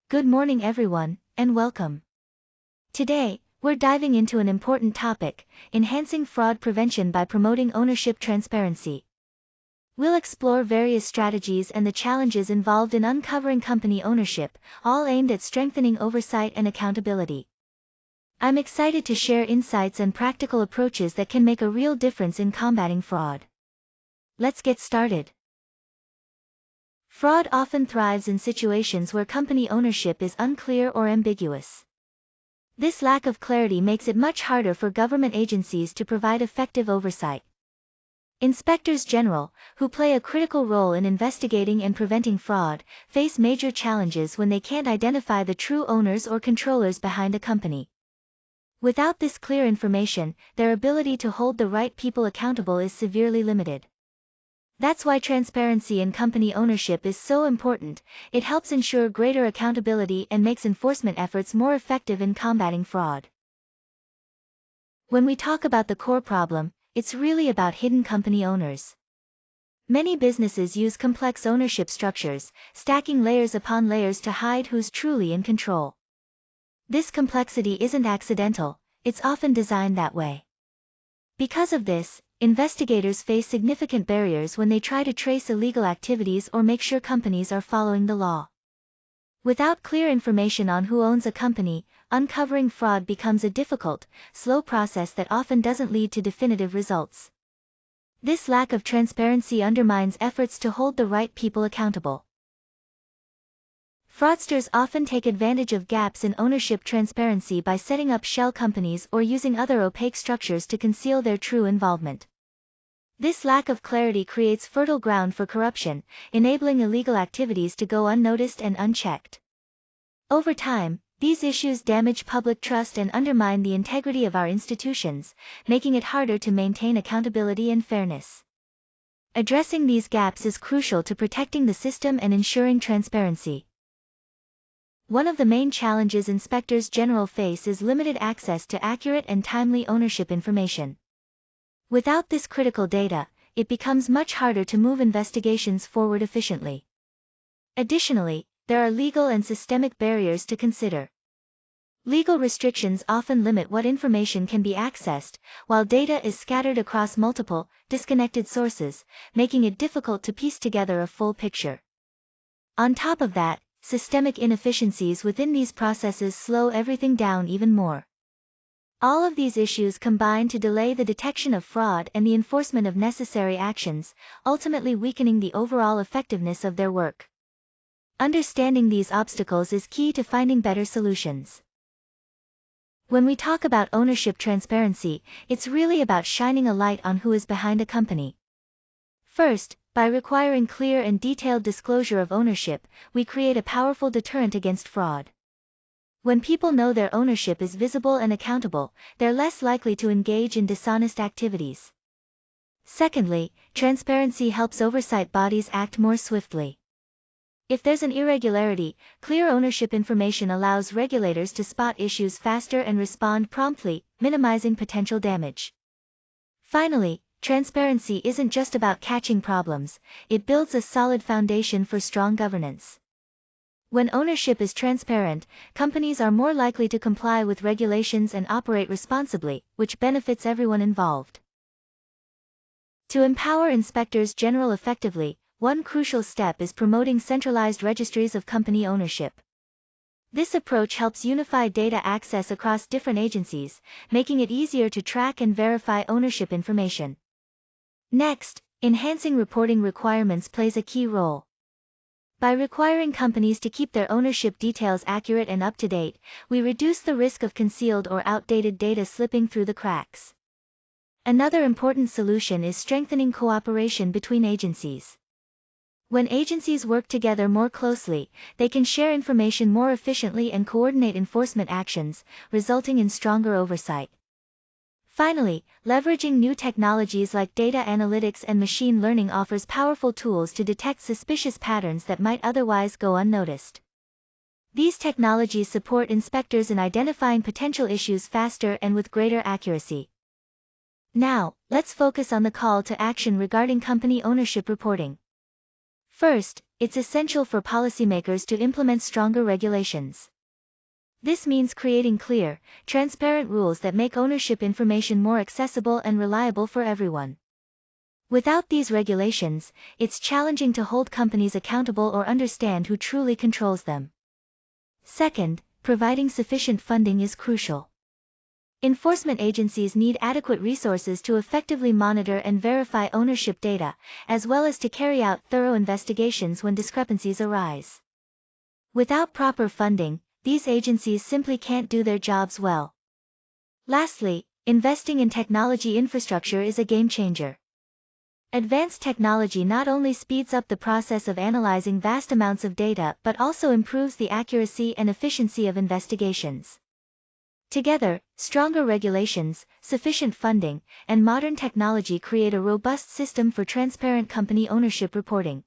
Good morning everyone, and welcome. Today, we're diving into an important topic, enhancing fraud prevention by promoting ownership transparency. We'll explore various strategies and the challenges involved in uncovering company ownership, all aimed at strengthening oversight and accountability. I'm excited to share insights and practical approaches that can make a real difference in combating fraud. Let's get started. Fraud often thrives in situations where company ownership is unclear or ambiguous. This lack of clarity makes it much harder for government agencies to provide effective oversight. Inspectors general, who play a critical role in investigating and preventing fraud, face major challenges when they can't identify the true owners or controllers behind a company. Without this clear information, their ability to hold the right people accountable is severely limited. That's why transparency in company ownership is so important. It helps ensure greater accountability and makes enforcement efforts more effective in combating fraud. When we talk about the core problem, it's really about hidden company owners. Many businesses use complex ownership structures, stacking layers upon layers to hide who's truly in control. This complexity isn't accidental, it's often designed that way. Because of this, investigators face significant barriers when they try to trace illegal activities or make sure companies are following the law. Without clear information on who owns a company, uncovering fraud becomes a difficult, slow process that often doesn't lead to definitive results. This lack of transparency undermines efforts to hold the right people accountable. Fraudsters often take advantage of gaps in ownership transparency by setting up shell companies or using other opaque structures to conceal their true involvement. This lack of clarity creates fertile ground for corruption, enabling illegal activities to go unnoticed and unchecked. Over time, these issues damage public trust and undermine the integrity of our institutions, making it harder to maintain accountability and fairness. Addressing these gaps is crucial to protecting the system and ensuring transparency. One of the main challenges inspectors general face is limited access to accurate and timely ownership information. Without this critical data, it becomes much harder to move investigations forward efficiently. Additionally, there are legal and systemic barriers to consider. Legal restrictions often limit what information can be accessed, while data is scattered across multiple, disconnected sources, making it difficult to piece together a full picture. On top of that, systemic inefficiencies within these processes slow everything down even more. All of these issues combine to delay the detection of fraud and the enforcement of necessary actions, ultimately weakening the overall effectiveness of their work. Understanding these obstacles is key to finding better solutions. When we talk about ownership transparency, it's really about shining a light on who is behind a company. First, by requiring clear and detailed disclosure of ownership, we create a powerful deterrent against fraud. When people know their ownership is visible and accountable, they're less likely to engage in dishonest activities. Secondly, transparency helps oversight bodies act more swiftly. If there's an irregularity, clear ownership information allows regulators to spot issues faster and respond promptly, minimizing potential damage. Finally, transparency isn't just about catching problems, it builds a solid foundation for strong governance. When ownership is transparent, companies are more likely to comply with regulations and operate responsibly, which benefits everyone involved. To empower inspectors general effectively, one crucial step is promoting centralized registries of company ownership. This approach helps unify data access across different agencies, making it easier to track and verify ownership information. Next, enhancing reporting requirements plays a key role. By requiring companies to keep their ownership details accurate and up-to-date, we reduce the risk of concealed or outdated data slipping through the cracks. Another important solution is strengthening cooperation between agencies. When agencies work together more closely, they can share information more efficiently and coordinate enforcement actions, resulting in stronger oversight. Finally, leveraging new technologies like data analytics and machine learning offers powerful tools to detect suspicious patterns that might otherwise go unnoticed. These technologies support inspectors in identifying potential issues faster and with greater accuracy. Now, let's focus on the call to action regarding company ownership reporting. First, it's essential for policymakers to implement stronger regulations. This means creating clear, transparent rules that make ownership information more accessible and reliable for everyone. Without these regulations, it's challenging to hold companies accountable or understand who truly controls them. Second, providing sufficient funding is crucial. Enforcement agencies need adequate resources to effectively monitor and verify ownership data, as well as to carry out thorough investigations when discrepancies arise. Without proper funding, these agencies simply can't do their jobs well. Lastly, investing in technology infrastructure is a game changer. Advanced technology not only speeds up the process of analyzing vast amounts of data but also improves the accuracy and efficiency of investigations. Together, stronger regulations, sufficient funding, and modern technology create a robust system for transparent company ownership reporting.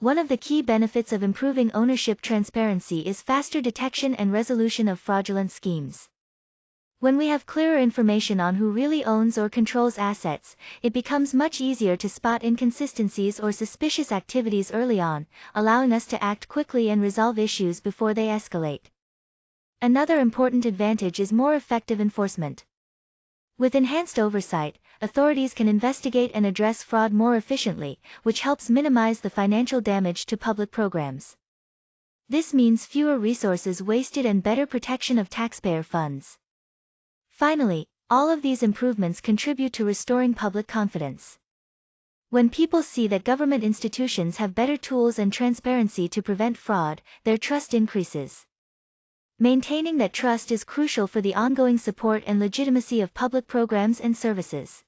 One of the key benefits of improving ownership transparency is faster detection and resolution of fraudulent schemes. When we have clearer information on who really owns or controls assets, it becomes much easier to spot inconsistencies or suspicious activities early on, allowing us to act quickly and resolve issues before they escalate. Another important advantage is more effective enforcement. With enhanced oversight, authorities can investigate and address fraud more efficiently, which helps minimize the financial damage to public programs. This means fewer resources wasted and better protection of taxpayer funds. Finally, all of these improvements contribute to restoring public confidence. When people see that government institutions have better tools and transparency to prevent fraud, their trust increases. Maintaining that trust is crucial for the ongoing support and legitimacy of public programs and services.